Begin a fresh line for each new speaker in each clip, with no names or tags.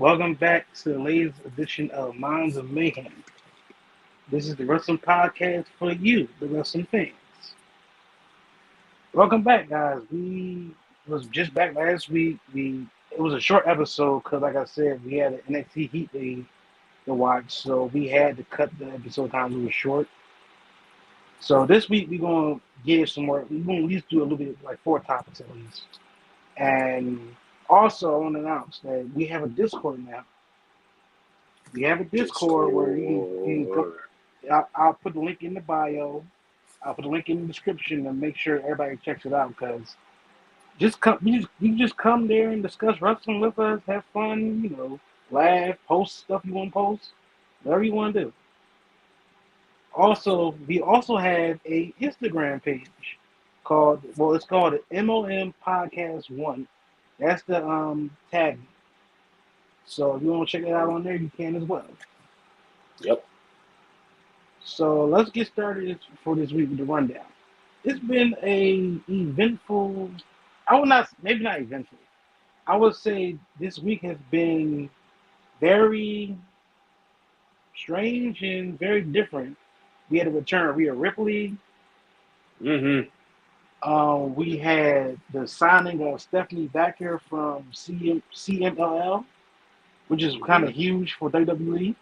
Welcome back to the latest edition of Minds of Mayhem. This is the wrestling podcast for you, the wrestling fans. Welcome back, guys. We was just back last week. It was a short episode because, like I said, we had an NXT Heat Day to watch, so we had to cut the episode time. It was short. So this week we're gonna give some more. We're gonna at least do a little bit, like 4 topics at least. And also, I want to announce that we have a Discord now. We have a Discord where you can go. I'll put the link in the bio. I'll put the link in the description and make sure everybody checks it out because just come, you just come there and discuss wrestling with us, have fun, laugh, post stuff you want to post, whatever you want to do. Also, we also have a Instagram page it's called the MOM Podcast One. That's the tag. So if you want to check it out on there, you can as well.
Yep.
So let's get started for this week with the rundown. It's been a eventful. Maybe not eventful. I would say this week has been very strange and very different. We had a return of Rhea Ripley.
Mm-hmm.
We had the signing of Stephanie Vaquer from CMLL, which is kind of huge for WWE.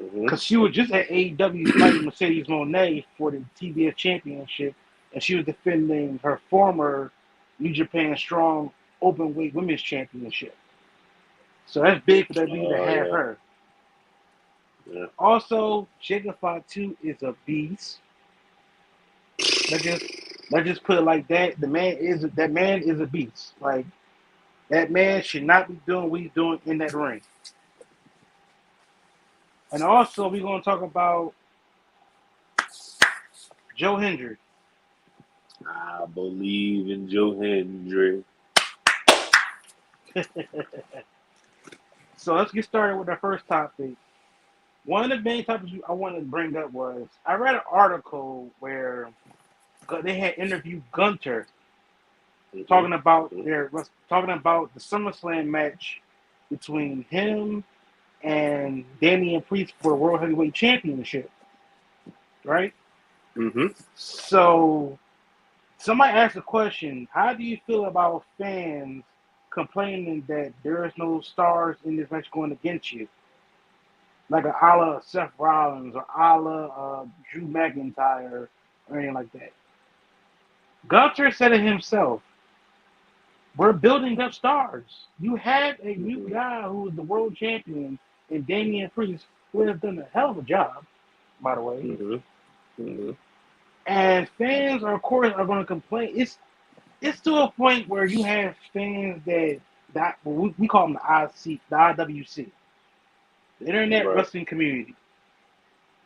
Because she was just at AEW fighting Mercedes Moné for the TBS Championship, and she was defending her former New Japan Strong Openweight Women's Championship. So that's big for WWE to have her.
Yeah.
Also, Jacob Fatu is a beast. Let's just put it like that. That man is a beast. Like, that man should not be doing what he's doing in that ring. And also, we're going to talk about Joe Hendry.
I believe in Joe Hendry.
So let's get started with our first topic. One of the main topics I wanted to bring up was I read an article where they had interviewed Gunter talking about the SummerSlam match between him and Damian Priest for the World Heavyweight Championship, right?
Mm-hmm.
So somebody asked a question: how do you feel about fans complaining that there is no stars in this match going against you, like a la Seth Rollins or a la Drew McIntyre or anything like that? Gunter said it himself. We're building up stars. You have a new guy who is the world champion in Damian Priest, who has done a hell of a job, by the way. And fans, of course, are going to complain. It's to a point where you have fans that we call them the IWC, the Internet Wrestling Community.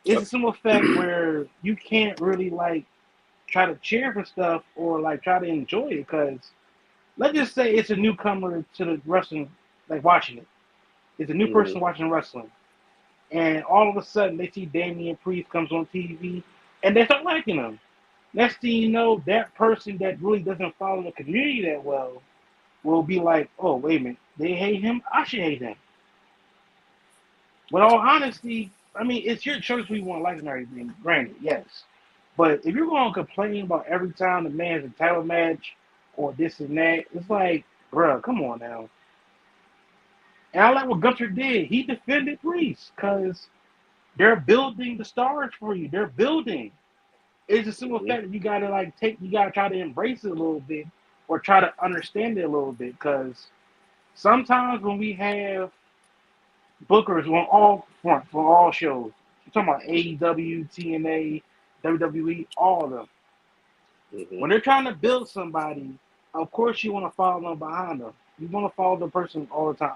It's a simple fact where you can't really try to cheer for stuff or try to enjoy it because let's just say it's a newcomer to the wrestling, watching it. It's a new person watching wrestling. And all of a sudden, they see Damian Priest comes on TV, and they start liking him. Next thing you know, that person that really doesn't follow the community that well will be like, oh, wait a minute, they hate him? I should hate him. With all honesty, I mean, it's your choice who you want to like and everything, granted, yes. But if you're going to complain about every time the man has a title match or this and that, it's like, bruh, come on now. And I like what Gunter did. He defended Priest because they're building the stars for you. They're building. It's a simple fact that you gotta try to embrace it a little bit or try to understand it a little bit because sometimes when we have bookers on all fronts, on all shows, you're talking about AEW, TNA, WWE, all of them. When they're trying to build somebody, of course you want to follow them behind them. You want to follow the person all the time.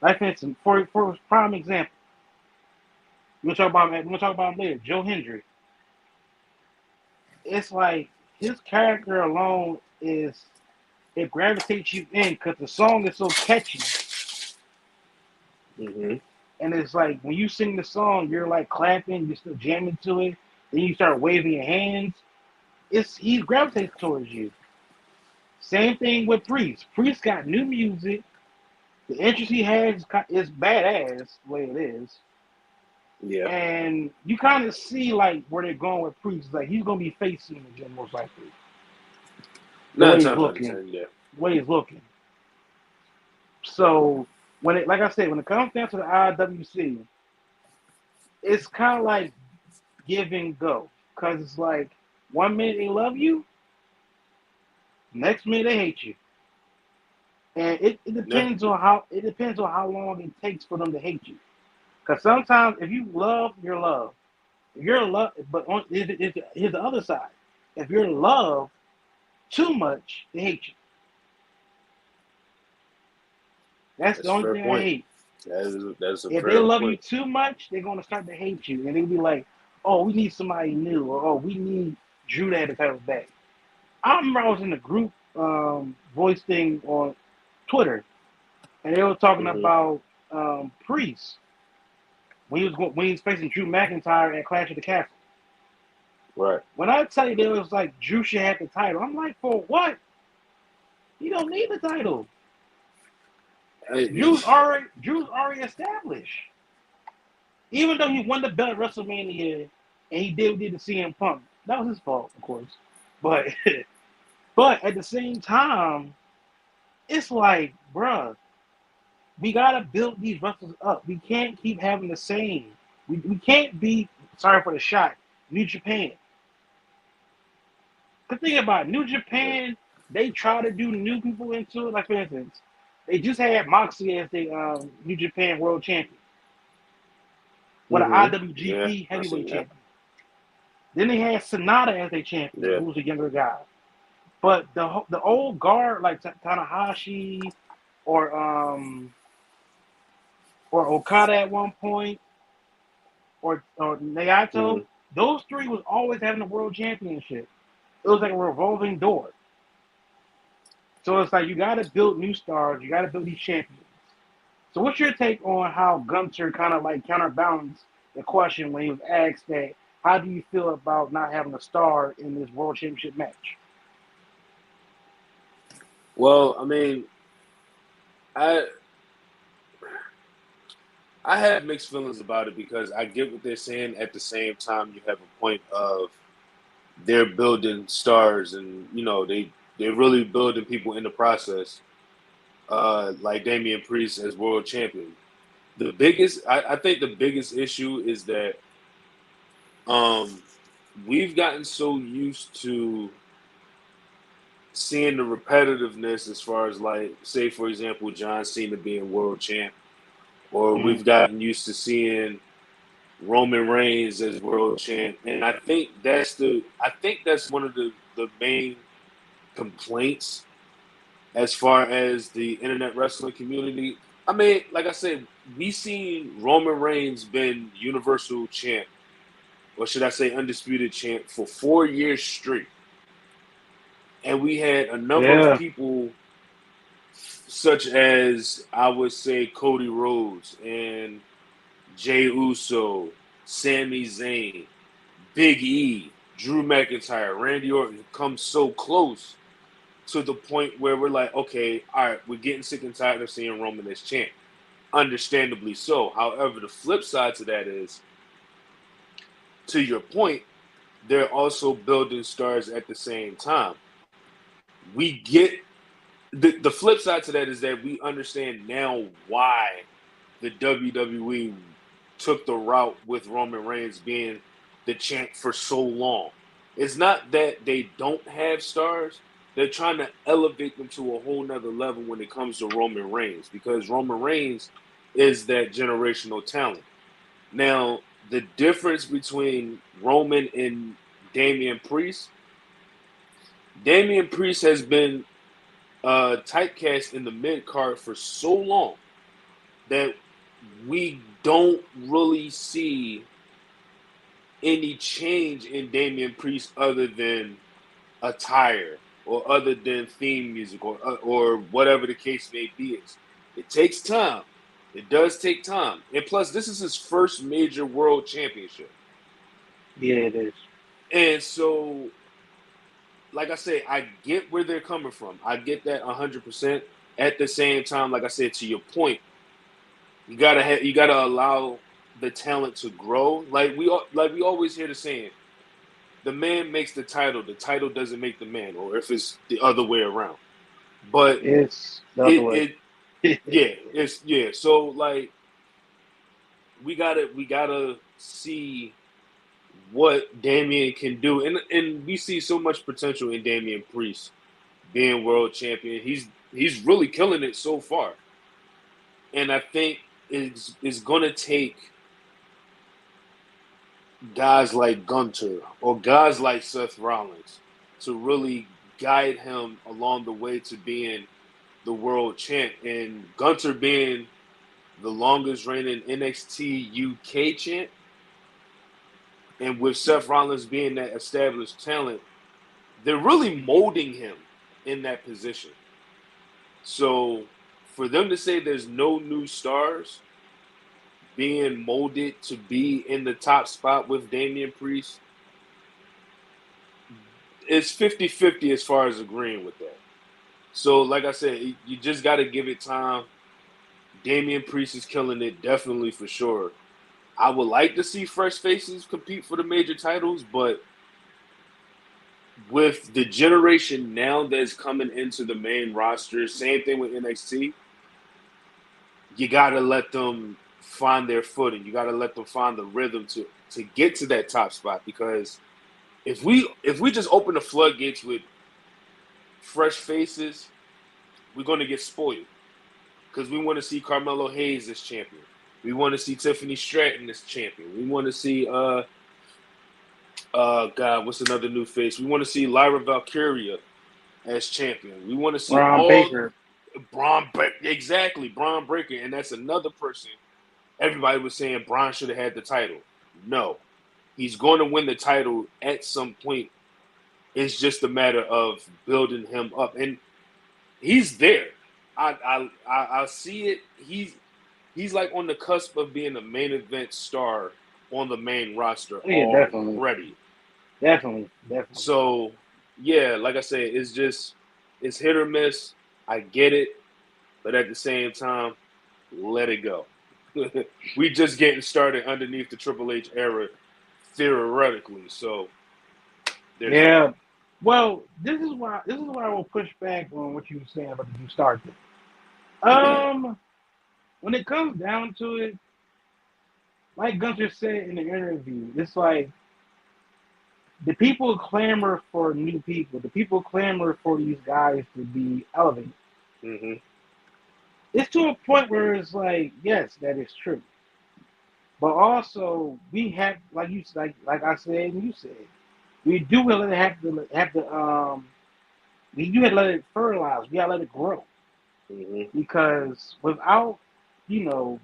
Like for instance, for a prime example, we'll talk about him later. Joe Hendry. It's like his character alone it gravitates you in because the song is so catchy. And it's like when you sing the song, you're like clapping, you're still jamming to it, then you start waving your hands. He gravitates towards you. Same thing with Priest. Priest got new music, The entrance he has is badass the way it is.
Yeah.
And you kind of see like where they're going with Priest. Like he's gonna be facing again most likely. The
Nine
way he's
times out of
looking,
10, yeah.
the way he's looking. So when it, like I said, when it comes down to the IWC, it's kind of like give and go, cause it's like 1 minute they love you, next minute they hate you, and it
Yeah.
depends on how long it takes for them to hate you. Cause sometimes if you love, you're loved. If you're loved, but here's the other side. If you're loved too much, they hate you. That's the
That's a
only
fair
thing I
point.
hate.
That's a
If they
fair
love you
point.
too much, they're gonna start to hate you, and they'll be like, "Oh, we need somebody new," or "Oh, we need Drew to have the title back." I remember I was in a group voice thing on Twitter, and they were talking
Mm-hmm.
about Priest when he was facing Drew McIntyre at Clash of the Castle.
Right.
When I tell you, there was like Drew should have the title. I'm like, for what? You don't need the title. Drew's already established. Even though he won the belt at WrestleMania and he did the CM Punk, that was his fault, of course. But but at the same time, it's like, bruh, we gotta build these wrestlers up. We can't keep having the same. We can't be sorry for the shot. New Japan. The thing about New
Yeah.
Japan, they try to do new people into it. Like for instance, they just had Moxley as the New Japan World Champion, with an
Mm-hmm. Yeah.
IWGP
I
Heavyweight
seen that.
Champion. Then they had Sonata as their champion,
Yeah.
who was a younger guy. But the old guard like Tanahashi or or Okada at one point or
Mm-hmm.
Naito, those three was always having the world championship. It was like a revolving door. So it's like you got to build new stars. You got to build these champions. So what's your take on how Gunter kind of like counterbalanced the question when he was asked that? How do you feel about not having a star in this world championship match?
Well, I mean, I I have mixed feelings about it because I get what they're saying. At the same time, you have a point of they're building stars, and they're really building people in the process. Like Damian Priest as world champion. I think the biggest issue is that um, we've gotten so used to seeing the repetitiveness as far as like, say for example, John Cena being world champ, or
Mm-hmm.
we've gotten used to seeing Roman Reigns as world champ, and I think that's one of the main complaints as far as the internet wrestling community. I mean, like I said, we seen Roman Reigns been Universal Champ, or should I say undisputed champ, for 4 years straight, and we had a number of
Yeah.
people such as I would say Cody Rhodes and Jey Uso, Sami Zayn, Big E, Drew McIntyre, Randy Orton come so close to the point where we're like, okay, all right, we're getting sick and tired of seeing Roman as champ. Understandably so. However, the flip side to that is, to your point, they're also building stars at the same time. We get the flip side to that is that we understand now why the WWE took the route with Roman Reigns being the champ for so long. It's not that they don't have stars. They're trying to elevate them to a whole nother level when it comes to Roman Reigns, because Roman Reigns is that generational talent. Now, the difference between Roman and Damian Priest has been typecast in the mid card for so long that we don't really see any change in Damian Priest other than attire or other than theme music or whatever the case may be. It takes time. It does take time. And plus, this is his first major world championship.
Yeah, it is.
And so, like I say, I get where they're coming from. I get that 100%. at the same time, like I said, to your point, you gotta allow the talent to grow. Like we always hear the saying, the man makes the title doesn't make the man, or if it's the other way around. But
It's the other way.
So like we gotta see what Damian can do, and we see so much potential in Damian Priest being world champion. He's really killing it so far, and I think it's gonna take guys like Gunter or guys like Seth Rollins to really guide him along the way to being the world champ. And Gunter being the longest reigning NXT UK champ, and with Seth Rollins being that established talent, they're really molding him in that position. So for them to say there's no new stars being molded to be in the top spot with Damian Priest, it's 50-50 as far as agreeing with that. So like I said, you just got to give it time. Damian Priest is killing it, definitely for sure. I would like to see fresh faces compete for the major titles, but with the generation now that's coming into the main roster, same thing with NXT, you got to let them find their footing. You got to let them find the rhythm to get to that top spot, because if we just open the floodgates with fresh faces, we're going to get spoiled, because we want to see Carmelo Hayes as champion. We want to see Tiffany Stratton as champion. We want to see God, what's another new face? We want to see Lyra Valkyria as champion. We want to see
Braun Breaker.
Exactly, Braun Breaker, and that's another person. Everybody was saying Braun should have had the title. No, he's going to win the title at some point. It's just a matter of building him up, and he's there. I see it. He's like on the cusp of being a main event star on the main roster already.
Definitely.
So, yeah, like I said, it's hit or miss. I get it, but at the same time, let it go. We just getting started underneath the Triple H era, theoretically. So,
yeah. That. Well, this is why I will push back on what you were saying about the new start thing. When it comes down to it, like Gunther said in the interview, it's like the people clamor for new people. The people clamor for these guys to be elevated.
Mm-hmm.
It's to a point where it's like, yes, that is true. But also, we have, like I said and you said, we do have to we do have to let it fertilize. We gotta let it grow.
Mm-hmm.
Because without, new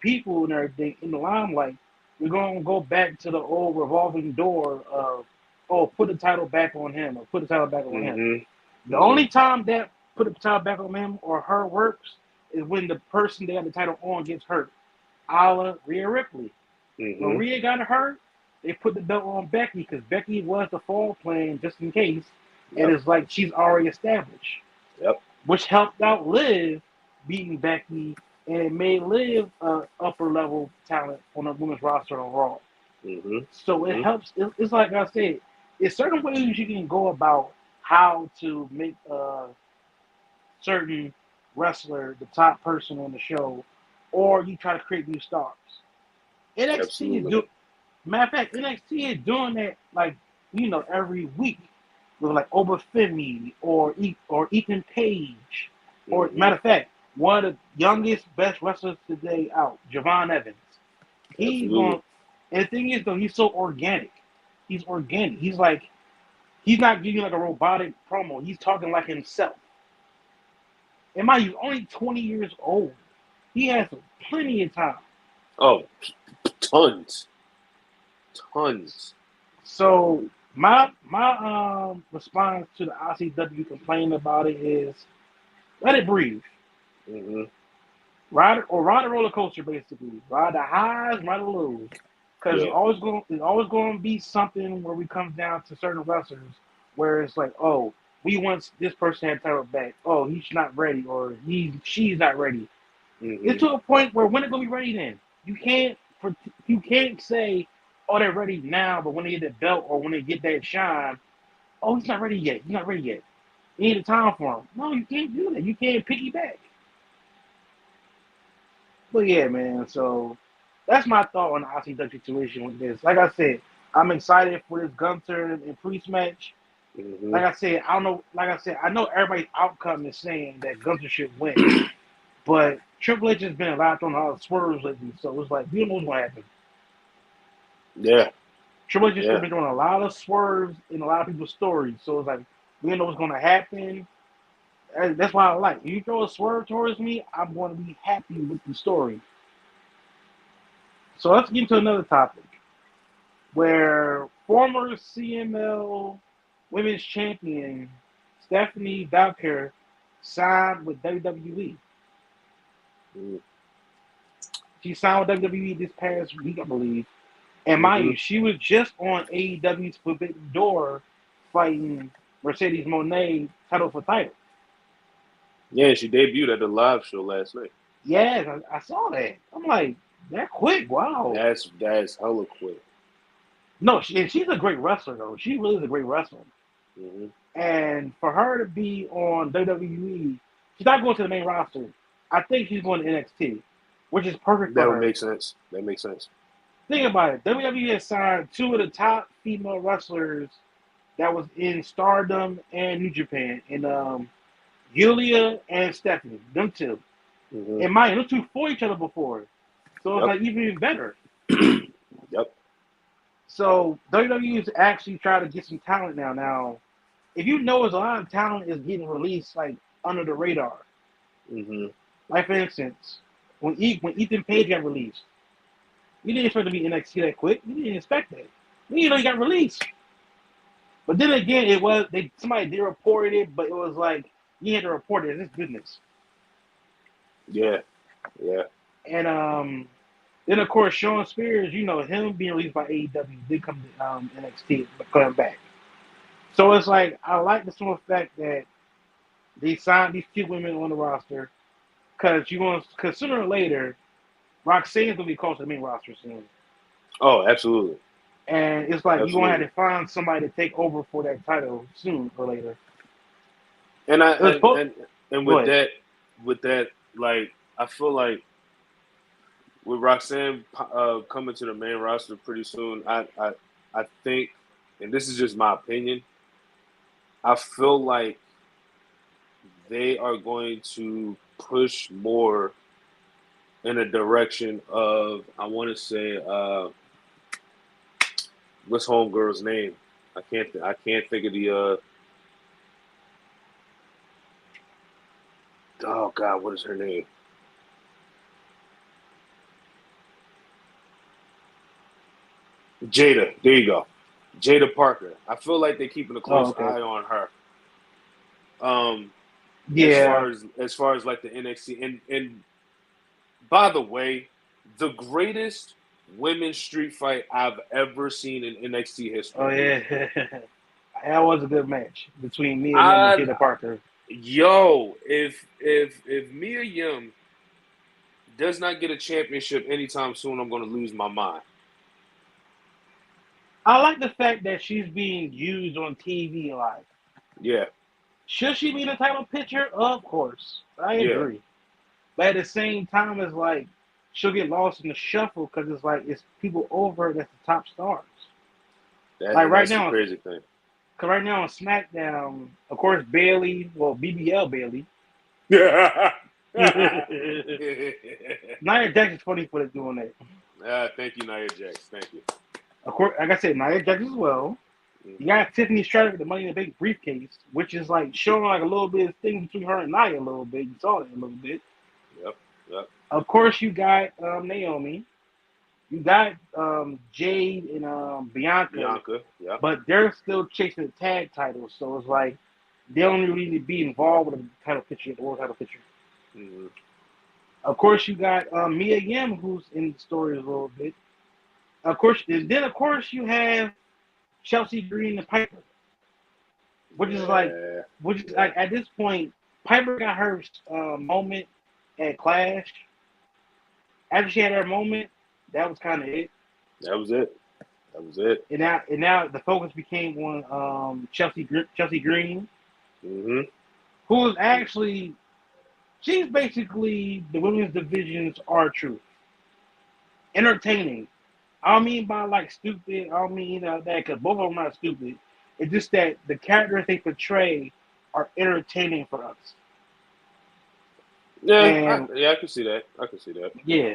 people and everything in the limelight, we're going to go back to the old revolving door of, put the title back on him or put the title back on him. The only time that put the title back on him or her works is when the person they have the title on gets hurt. A la Rhea Ripley. When Rhea got hurt, they put the belt on Becky because Becky was the fall plan just in case. Yep. And it's like she's already established.
Yep.
Which helped out Liv beating Becky, and it made Liv upper level talent on the women's roster on Raw. So it helps. It's like I said, it's certain ways you can go about how to make a certain wrestler the top person on the show, or you try to create new stars. NXT is doing. Matter of fact, NXT is doing that every week with like Obafemi or Ethan Page, or matter of fact, one of the youngest, best wrestlers today out, Javon Evans. He's going, and the thing is though, he's so organic. He's organic. He's not giving like a robotic promo. He's talking like himself. And mind you, only 20 years old. He has plenty of time.
Oh, tons.
So my response to the ICW complaining about it is, let it breathe. Ride a roller coaster, basically. Ride the highs, ride the lows. Because it's always going to be something where we come down to certain wrestlers where it's like, oh, we want this person to have title back. Oh, he's not ready, or she's not ready.
Mm-hmm.
It's to a point where when it gonna be ready then? You can't say, oh, they're ready now, but when they get that belt or when they get that shine, oh, he's not ready yet. He's not ready yet. You need a time for him. No, you can't do that. You can't piggyback. But yeah, man. So that's my thought on the ICW situation with this. Like I said, I'm excited for this Gunther and Priest match.
Mm-hmm.
Like I said, I don't know. Like I said, I know everybody's outcome is saying that Gunther should win, but Triple H has been allowed on a lot of swerves lately, so it's like we don't know what's gonna happen.
Yeah.
Triple H has been doing a lot of swerves in a lot of people's stories, so it's like we don't know what's gonna happen. That's why I like. If you throw a swerve towards me, I'm going to be happy with the story. So let's get into another topic where former CML Women's Champion Stephanie Vaquer signed with WWE. She signed with WWE this past week, I believe. And mind you, she was just on AEW's Forbidden Door fighting Mercedes Moné title for title.
Yeah, she debuted at the live show last night.
Yes, I saw that. I'm like, that quick? Wow.
That's hella quick.
No, she's a great wrestler, though. She really is a great wrestler.
Mm-hmm.
And for her to be on WWE, she's not going to the main roster. I think she's going to NXT, which is perfect for her.
That would make sense. That makes sense.
Think about it. WWE has signed two of the top female wrestlers that was in Stardom and New Japan, and Yulia and Stephanie, them two.
Mm-hmm.
And mind, those two fought each other before, so it's like even better.
Yep.
So WWE is actually trying to get some talent now. Now, if you know, there's a lot of talent is getting released like under the radar.
Mm-hmm.
Like for instance, when Ethan Page got released, you didn't expect to be NXT that quick. You didn't expect that. You didn't know he got released. But then again, it was somebody did report it, but it was like you had to report it. It's business.
Yeah. Yeah.
And then of course Sean Spears, you know him being released by AEW, did come to NXT, but coming back. So it's like I like the simple fact that they signed these two women on the roster because sooner or later Roxanne's gonna be called to the main roster soon.
Oh, absolutely.
And it's like you're gonna have to find somebody to take over for that title sooner or later.
And with that, like I feel like with Roxanne coming to the main roster pretty soon, I think, and this is just my opinion, I feel like they are going to push more in a direction of, I want to say, what's homegirl's name? I can't think of the. Oh God, what is her name? Jada. There you go. Jada Parker. I feel like they're keeping a close eye on her.
Yeah.
As far as like the NXT and by the way, the greatest women's street fight I've ever seen in NXT history.
Oh yeah. That was a good match between Mia Yim and Jada Parker.
Yo, if Mia Yim does not get a championship anytime soon, I'm going to lose my mind.
I like the fact that she's being used on TV a lot.
Yeah.
Should she be in the title picture? Of course. I agree. But at the same time, it's like she'll get lost in the shuffle because it's like it's people over that's the top stars.
That's the crazy thing.
Because right now on SmackDown, of course, BBL Bailey.
Yeah.
Nia Jax is funny for doing that.
Thank you, Nia Jax. Thank you.
Of course, like I said, Nia Jax as well. Mm-hmm. You got Tiffany Stratton with the Money in the Bank briefcase, which is like showing like a little bit of thing between her and Nia a little bit. You saw it a little bit.
Yep.
Of course, you got Naomi. You got Jade and Bianca.
Yeah.
But they're still chasing the tag titles, so it's like they don't really need to be involved with the title picture, the world title picture.
Mm-hmm.
Of course, you got Mia Yim, who's in the story a little bit. Of course, you have Chelsea Green and Piper, which is like which is like at this point, Piper got her moment at Clash. After she had her moment, that was kind of it.
That was it. That was it.
And now the focus became on Chelsea Green,
Mm-hmm.
who is actually she's basically the women's division's R-Truth. Entertaining. I don't mean by like stupid. I don't mean that because both of them are not stupid. It's just that the characters they portray are entertaining for us.
Yeah, I can see that. I can see that.
Yeah.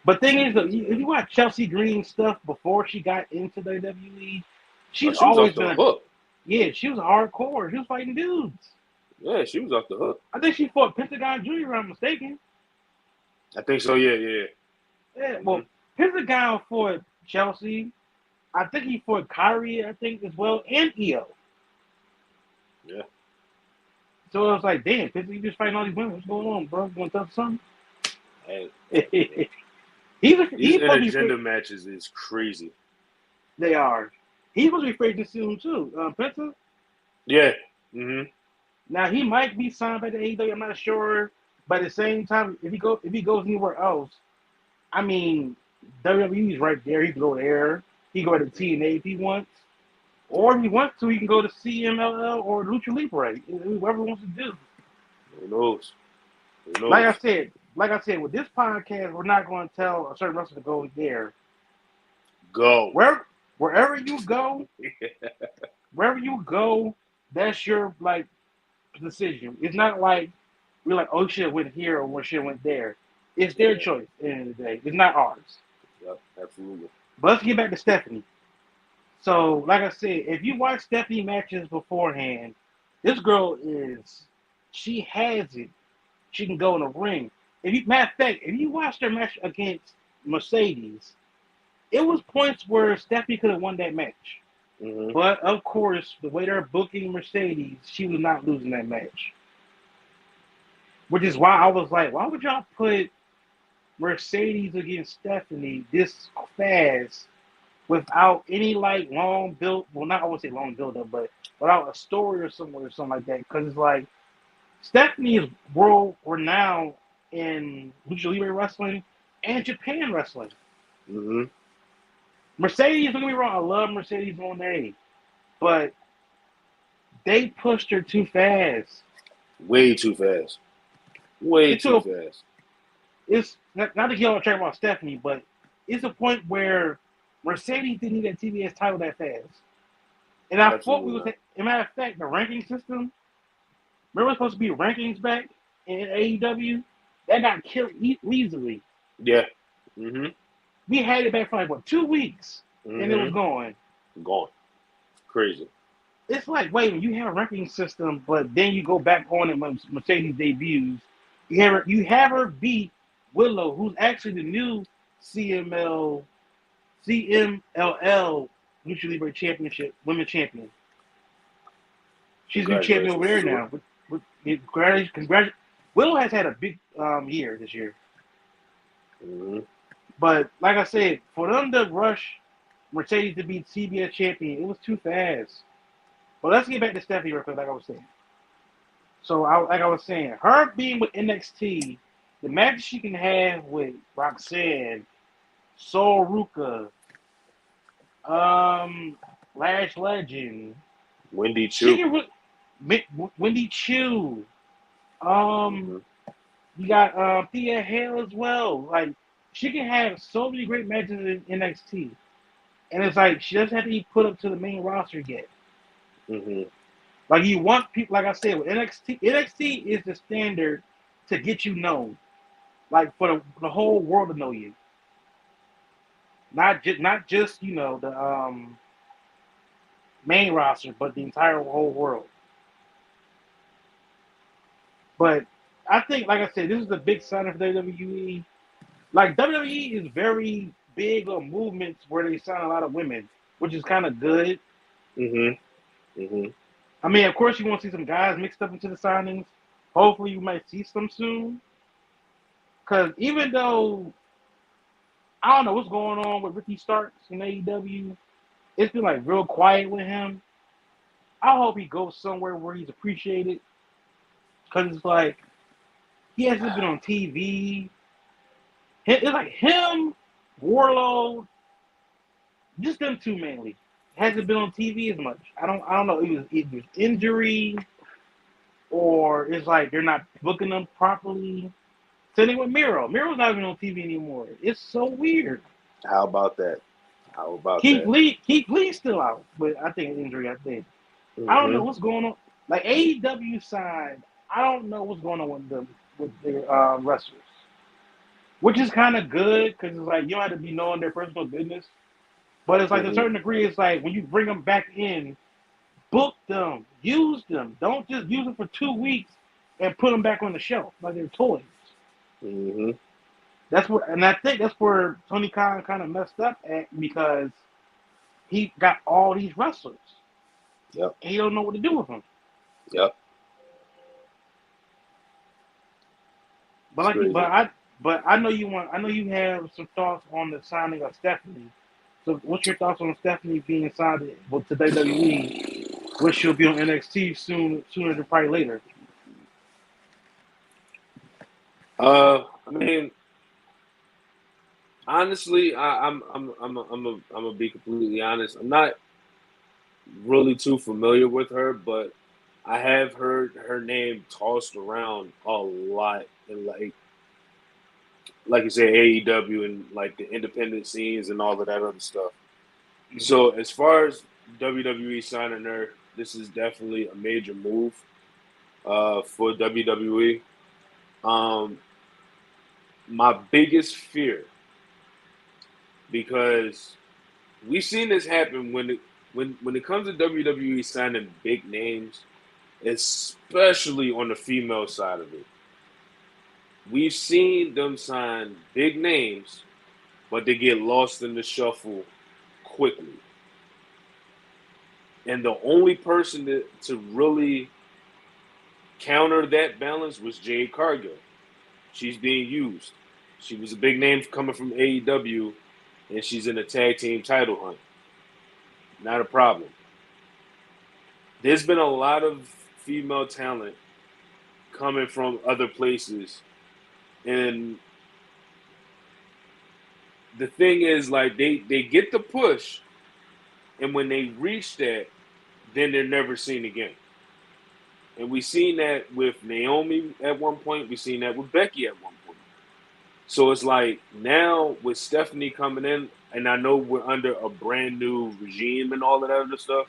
But thing is, if you watch Chelsea Green stuff before she got into WWE, she's
she was
always
off the
been
hook.
Yeah, she was hardcore. She was fighting dudes.
Yeah, she was off the hook.
I think she fought Pentagon Jr. if I'm mistaken.
I think so. Yeah.
Yeah. Well, Pentagon fought Chelsea. I think he fought Kyrie, I think, as well, and EO.
Yeah.
So I was like, damn, you just fighting all these women. What's going on, bro? You want to touch something?
Hey. These intergender matches is crazy.
They are. He's supposed to be free this soon, too. Penta?
Yeah. Mm-hmm.
Now, he might be signed by the AEW. I'm not sure. But at the same time, if he goes anywhere else, I mean, WWE's right there. He can go there. He can go to TNA if he wants. Or if he wants to, he can go to CMLL or Lucha Libre. Whoever wants to do.
Who knows?
Like I said, with this podcast, we're not going to tell a certain wrestler to go there.
Go.
Wherever you go, that's your decision. It's not like we're like, oh, should have went here or should have went there. It's their choice at the end of the day. It's not ours.
Yep, absolutely.
But let's get back to Stephanie. So, like I said, if you watch Stephanie matches beforehand, this girl she has it. She can go in the ring. Matter of fact, if you watched her match against Mercedes, it was points where Stephanie could have won that match.
Mm-hmm.
But, of course, the way they're booking Mercedes, she was not losing that match. Which is why I was like, why would y'all put Mercedes against Stephanie this fast without any long build? Well, not I won't say long build up, but without a story or something like that. Because it's like Stephanie is world renowned in Lucha Libre wrestling and Japan wrestling.
Mm-hmm.
Mercedes, don't get me wrong, I love Mercedes Moné, but they pushed her too fast.
Way too fast. Too fast.
It's not to get on track about Stephanie, but it's a point where Mercedes didn't need that TBS title that fast. And I thought we was, as a matter of fact, the ranking system, remember it was supposed to be rankings back in AEW? That got killed easily.
Yeah. Mm-hmm.
We had it back for 2 weeks, and it was gone.
Gone. Crazy.
It's like, wait, you have a ranking system, but then you go back on it when Mercedes debuts. You have her beat Willow, who's actually the new CMLL Lucha Libre Championship Women's Champion. She's new champion over there now. Congratulations. Willow has had a big year this year.
Mm-hmm.
But like I said, for them to rush Mercedes to be CBS champion, it was too fast. But let's get back to Stephanie real quick, like I was saying. So, like I was saying, her being with NXT, the match she can have with Roxanne, Sol Ruka, Lash Legend,
Wendy Chu.
Wendy Chu. You got Thea Hale as well. Like, she can have so many great matches in NXT. And it's like, she doesn't have to be put up to the main roster yet.
Mm-hmm.
Like, you want people, like I said, with NXT is the standard to get you known. Like, for the whole world to know you. Not just the main roster, but the entire whole world. But I think, like I said, this is a big sign for WWE. Like, WWE is very big on movements where they sign a lot of women, which is kind of good.
Mm-hmm. Mm-hmm.
I mean, of course, you want to see some guys mixed up into the signings. Hopefully, you might see some soon. Because even though, I don't know what's going on with Ricky Starks in AEW, it's been, real quiet with him. I hope he goes somewhere where he's appreciated. Because it's like, he hasn't been on TV. It's like him, Warlord, just them two mainly. Hasn't been on TV as much. I don't know. It was injury, or it's like they're not booking them properly. Same thing with Miro. Miro's not even on TV anymore. It's so weird.
How about that? How about that?
Keith Lee's still out, but I think injury. I think I don't know what's going on. Like AEW side, I don't know what's going on with their wrestlers, which is kind of good because it's like you don't have to be knowing their personal business. But it's like to a certain degree, it's like when you bring them back in, book them, use them. Don't just use them for 2 weeks and put them back on the shelf like they're toys.
Mm-hmm.
That's where, and I think that's where Tony Khan kind of messed up at because he got all these wrestlers.
Yep.
And he don't know what to do with them.
Yep.
But I know you have some thoughts on the signing of Stephanie. So what's your thoughts on Stephanie being signed to WWE, which she'll be on NXT sooner than probably later?
I mean, honestly, I'm gonna be completely honest. I'm not really too familiar with her, but I have heard her name tossed around a lot in like you say, AEW and like the independent scenes and all of that other stuff. Mm-hmm. So as far as WWE signing her, this is definitely a major move for WWE. My biggest fear, because we've seen this happen when it comes to WWE signing big names, especially on the female side of it. We've seen them sign big names, but they get lost in the shuffle quickly. And the only person to really counter that balance was Jade Cargill. She's being used. She was a big name coming from AEW, and she's in a tag team title hunt. Not a problem. There's been a lot of female talent coming from other places. And the thing is, like, they get the push, and when they reach that, then they're never seen again. And we've seen that with Naomi at one point. We've seen that with Becky at one point. So it's like now with Stephanie coming in, and I know we're under a brand new regime and all of that other stuff,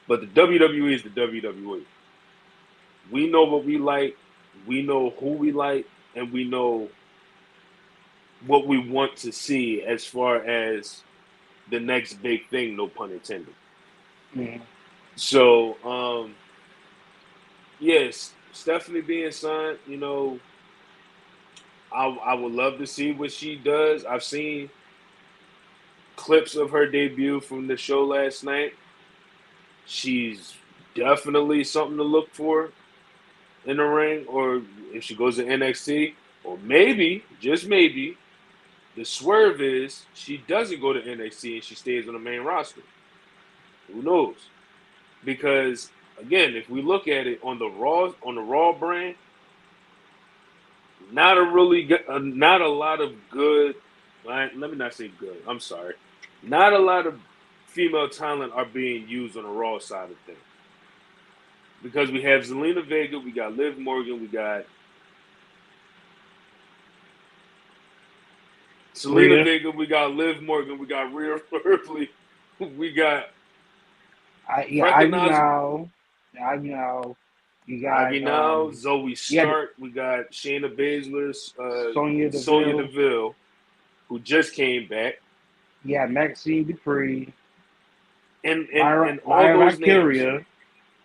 but the WWE is the WWE. We know what we like, we know who we like, and we know what we want to see as far as the next big thing, no pun intended.
Mm-hmm.
So, yes, Stephanie being signed, I would love to see what she does. I've seen clips of her debut from the show last night. She's definitely something to look for in the ring, or if she goes to NXT, or maybe, just maybe, the swerve is she doesn't go to NXT and she stays on the main roster. Who knows? Because again, if we look at it on the Raw brand, not a lot of good. Let me not say good. I'm sorry. Not a lot of female talent are being used on the Raw side of things. Because we have Zelina Vega, we got Liv Morgan, we got Zelina Vega, we got Liv Morgan, we got Rhea Ripley, we got
Ivy Now. You got
Ivy Now, Zoe Stark, we got Shayna Baszler, Sonya Deville, who just came back.
Yeah, Maxine Dupree.
And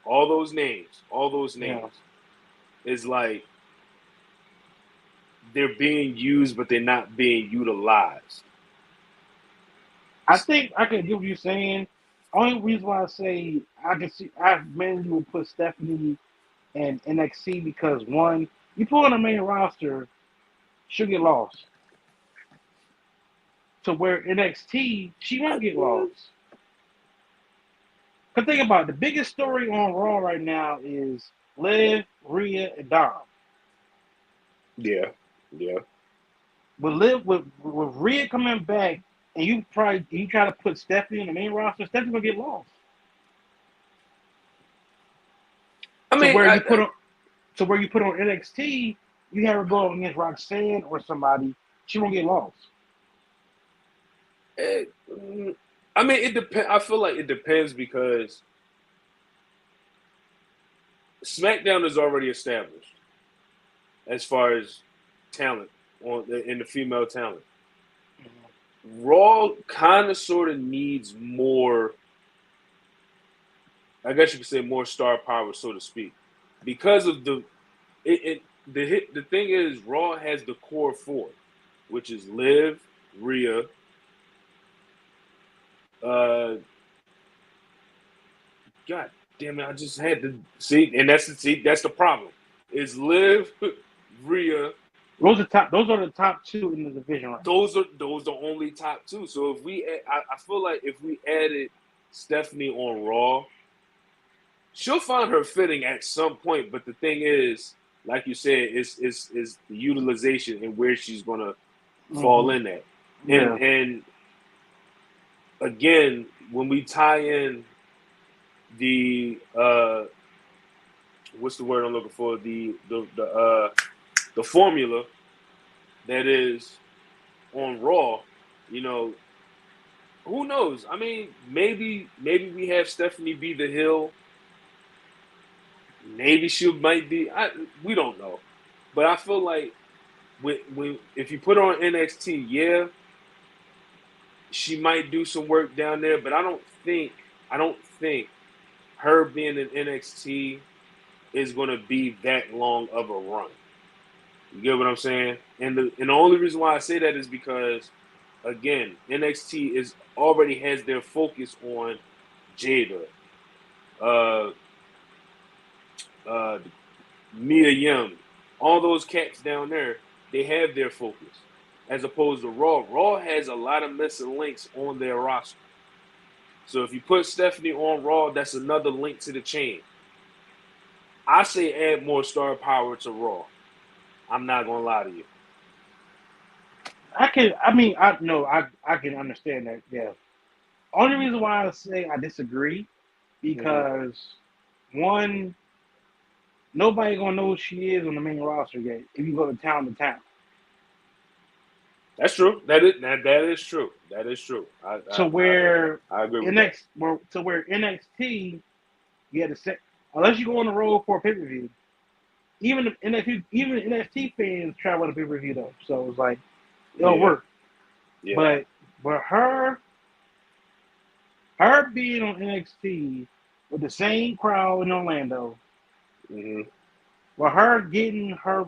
all those names is like they're being used, but they're not being utilized.
I think I can get what you're saying. Only reason why I say I mainly would put Stephanie and NXT because one, you put on the main roster, she'll get lost. To where NXT, she won't get lost. Cause think about it, the biggest story on Raw right now is Liv, Rhea, and Dom.
Yeah.
With Rhea coming back, and you try to put Stephanie in the main roster, Stephanie's gonna get lost.
I
So
mean,
where you put on NXT, you have her go against Roxanne or somebody, she won't get lost.
it depends. I feel like it depends because SmackDown is already established as far as talent in the female talent. Raw kind of sort of needs more. I guess you could say more star power, so to speak, because of the thing is Raw has the core four, which is Liv, Rhea, God damn it, I just had to see, and that's the problem. Is Liv, Rhea.
Those are the top two in the division right now.
Those are the only top two. So if I feel like if we added Stephanie on Raw, she'll find her fitting at some point. But the thing is, like you said, is the utilization and where she's gonna fall in at.
Yeah.
And again, when we tie in the what's the word I'm looking for? The formula that is on Raw, who knows? I mean, maybe we have Stephanie be the heel. Maybe she might be. We don't know, but I feel like if you put her on NXT, yeah, she might do some work down there. But I don't think her being in NXT is going to be that long of a run. You get what I'm saying? And the only reason why I say that is because, again, NXT already has their focus on Jada, Mia Yim, all those cats down there. They have their focus, as opposed to Raw. Raw has a lot of missing links on their roster. So if you put Stephanie on Raw, that's another link to the chain. I say add more star power to Raw. I'm not gonna lie to you.
I can understand that. Yeah. Only reason why I say I disagree because one, nobody gonna know who she is on the main roster yet if you go to town.
That's true. That is true. That is true. I agree with that.
Where NXT, you had to set unless you go on the road for a pay per view. Even NXT fans travel to pay per view though, so it's like it'll work. Yeah. But her being on NXT with the same crowd in Orlando, with her getting her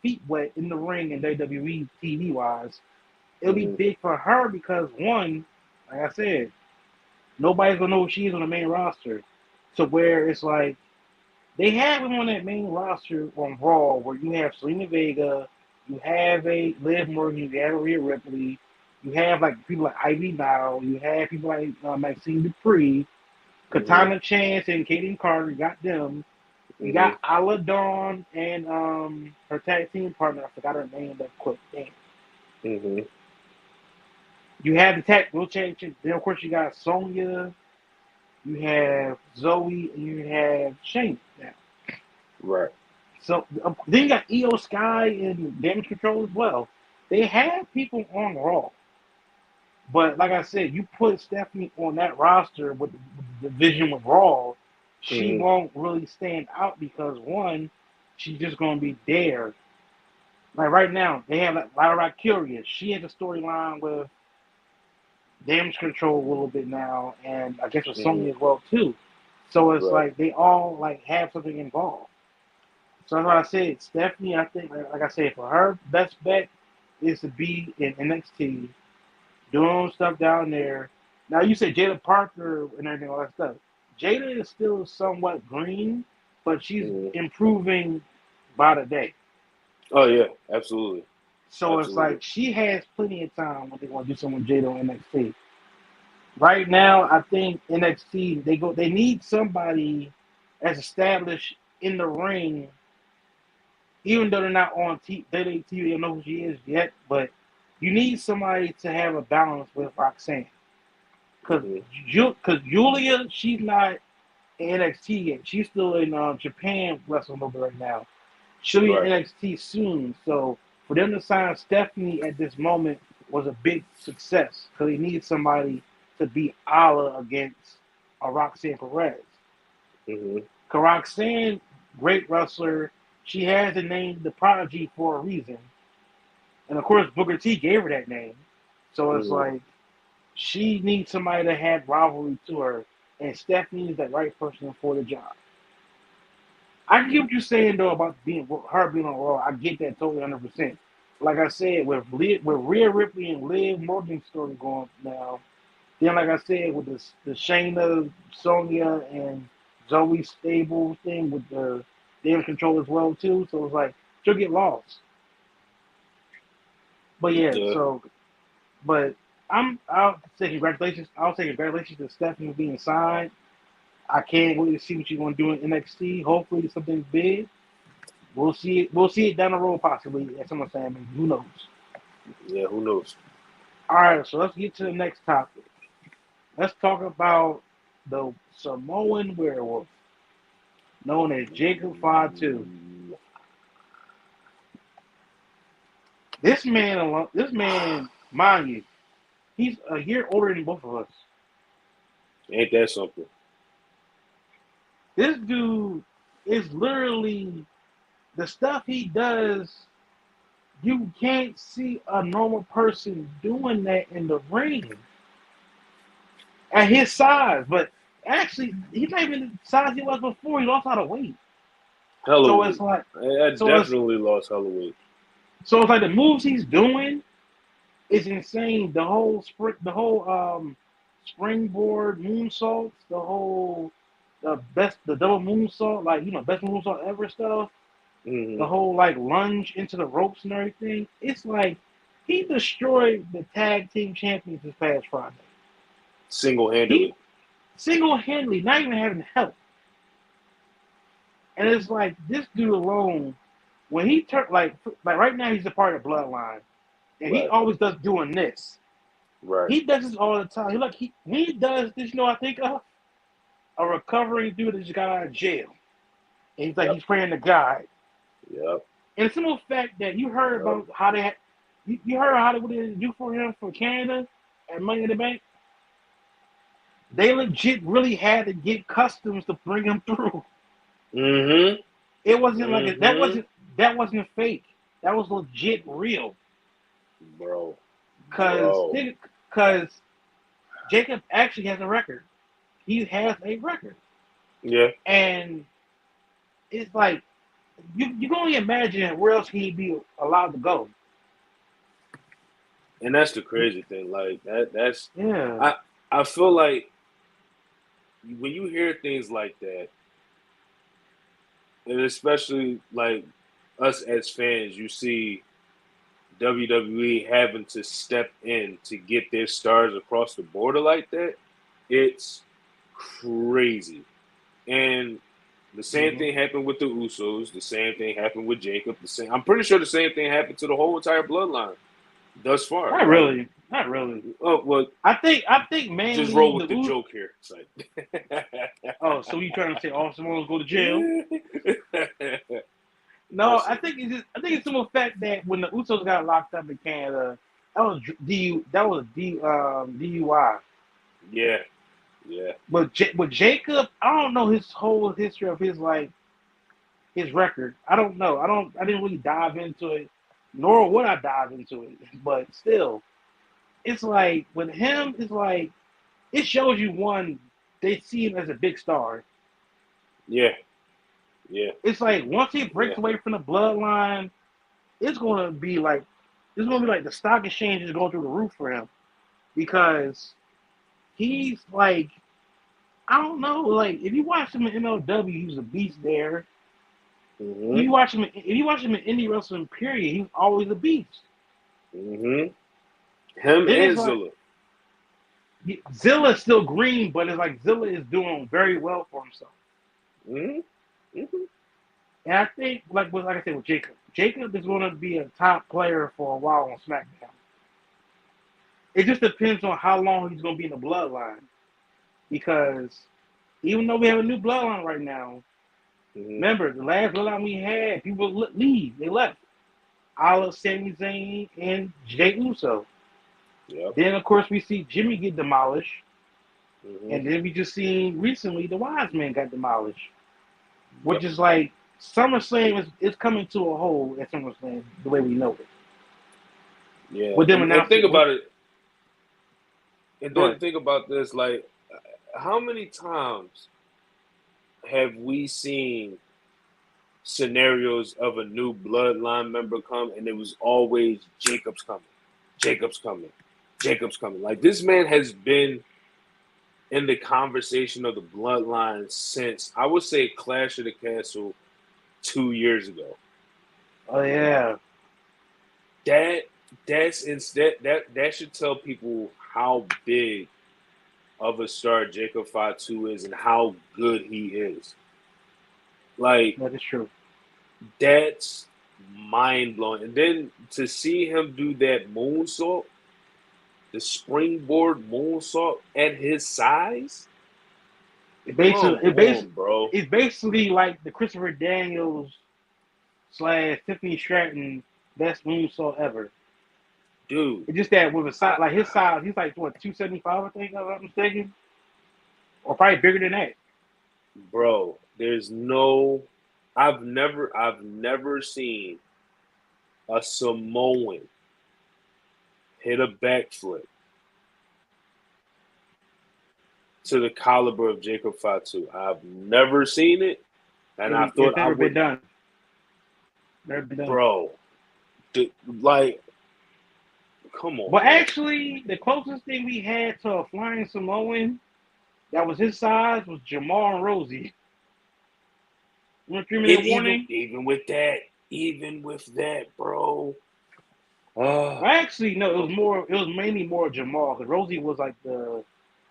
feet wet in the ring in WWE TV wise, it'll be big for her because one, like I said, nobody's gonna know who she is on the main roster. So where it's like they have him on that main roster on Raw where you have Selena Vega, you have a Liv Morgan, you have a Rhea Ripley, you have like people like Ivy Now, you have people like Maxine Dupree, Katana Chance and Kaden Carter, you got them. You got Ala Dawn and her tag team partner, I forgot her name that quick. Damn. You have the tag will change. Then of course you got Sonya, you have Zoe, and you have Shane now.
Right.
So then you got Io Sky and Damage Control as well. They have people on Raw. But like I said, you put Stephanie on that roster with the division with Raw, she won't really stand out because one, she's just gonna be there. Like right now, they have like Lyra Curious. She has a storyline with Damage Control a little bit now, and I guess with Sonya as well too. So it's like they all like have something involved. So that's why I said Stephanie. I think, like I said, for her best bet is to be in NXT, doing stuff down there. Now you said Jada Parker and everything, all that stuff. Jada is still somewhat green, but she's improving by the day.
Oh yeah, absolutely.
So it's like she has plenty of time when they want to do something with Jada on NXT. Right now, I think NXT they need somebody as established in the ring, even though they're not on TV, they don't know who she is yet. But you need somebody to have a balance with Roxanne, because Julia, she's not in NXT yet. She's still in Japan wrestling over right now. She'll be in
Right.
NXT soon. So for them to sign Stephanie at this moment was a big success because they need somebody to beat Ala against Roxanne Perez.
Mm-hmm.
Roxanne, great wrestler. She has the name The Prodigy for a reason. And of course, Booker T gave her that name. So it's
Mm-hmm.
like she needs somebody to have rivalry to her. And Stephanie is the right person for the job. I get what you're saying though about her being on Raw. I get that totally 100%. Like I said, with Rhea Ripley and Liv Morgan's story going now, then like I said with the Shayna, Sonya, and Zoe Stable thing with the damage control as well too. So it's like she'll get lost. But yeah,
Yeah.
but I'll say congratulations. I'll say congratulations to Stephanie being signed. I can't wait to see what you're gonna do in NXT. Hopefully something big. We'll see it. We'll see it down the road, possibly at SummerSlam. Who knows?
Yeah. Who knows?
All right, so let's get to the next topic. Let's talk about the Samoan werewolf, known as Jacob Fatu. This man, mind you, he's a year older than both of us.
Ain't that something?
This dude is literally the stuff he does. You can't see a normal person doing that in the ring at his size. But actually, he's not even the size he was before. He lost a lot of weight.
Hella
So it's
weight.
like,
I
so it's
definitely lost hella weight.
so it's like the moves he's doing is insane. Springboard moonsaults, the double moonsault, like best moonsault ever stuff. The
Mm-hmm.
whole like lunge into the ropes and everything. It's like he destroyed the tag team champions this past Friday. He
Single-handedly.
single-handedly, not even having help. And it's like this dude alone, when he turned like right now he's a part of the bloodline, and he
Right.
always does doing this.
Right.
He does this all the time. When he does this, I think of a recovering dude that just got out of jail, and he's like
Yep.
he's praying to God.
Yep.
And the simple fact that you heard
Yep.
about how you heard how they would do for him for Canada at Money in the Bank. They legit really had to get customs to bring him through.
Mm-hmm.
It wasn't like
Mm-hmm.
that wasn't fake. That was legit real.
Bro.
Cause
Bro.
cause Jacob actually has a record. He has a record,
Yeah.
and it's like you can only imagine where else he'd be allowed to go.
And that's the crazy thing. Like that's
Yeah.
I feel like when you hear things like that, and especially like us as fans, you see WWE having to step in to get their stars across the border like that. It's crazy. And the same
Mm-hmm.
thing happened with the Usos. The same thing happened with Jacob. I'm pretty sure the same thing happened to the whole entire bloodline thus far.
Not
Like,
really. Not really.
oh well,
I think
just
mainly
roll
the
with the joke here. It's like,
Oh, so you trying to say all Samoans go to jail? No,
listen,
I think it's the simple fact that when the Usos got locked up in Canada, DUI.
yeah, yeah,
But with Jacob, I don't know his whole history of his record. I don't know. I didn't really dive into it, nor would I dive into it. But still, it's like with him, it's like it shows you one, they see him as a big star.
yeah, yeah,
It's like once he
yeah.
breaks away from the bloodline, it's gonna be like the stock exchange is going through the roof for him because he's like I don't know, like if you watch him in MLW, he was a beast there.
Mm-hmm.
If you watch him in indie wrestling period, he's always a beast.
Mm-hmm. Him
Then it's
and
like
Zilla.
Zilla's still green, but it's like Zilla is doing very well for himself.
Mm-hmm. Mm-hmm.
And I think, like I said with Jacob is going to be a top player for a while on SmackDown. It just depends on how long he's going to be in the bloodline. Because even though we have a new bloodline right now, remember, the last bloodline we had, people leave. They left. Ala, Sami Zayn, and Jey Uso.
Yep.
Then, of course, we see Jimmy get demolished.
Mm-hmm.
And then we just seen recently the Wise Man got demolished. Which
Yep.
is like, SummerSlam is coming to a hole at SummerSlam the way we know it.
Yeah.
With them
And think about it. And then
Right.
think about this, like, how many times have we seen scenarios of a new bloodline member come and it was always Jacob's coming, Jacob's coming, Jacob's coming? Like, this man has been in the conversation of the bloodline since, I would say, Clash of the Castle 2 years ago.
Oh yeah.
That should tell people how big of a star Jacob Fatu is and how good he is. Like,
That is true.
that's mind blowing. And then to see him do that moonsault, the springboard moonsault at his size, bro.
It's basically like the Christopher Daniels / Tiffany Stratton best moonsault ever.
Dude.
It's just that with a size like his size, he's like what 275, I think, if I'm not mistaken, or probably bigger than that.
Bro, there's no. I've never seen a Samoan hit a backflip to the caliber of Jacob Fatu. I've never seen it, and I thought I would.
Been done. Never been done.
Bro, like, come on.
But actually, the closest thing we had to a flying Samoan that was his size was Jamal and Rosie.
Even with that, bro.
Actually, no, it was mainly more Jamal because Rosie was like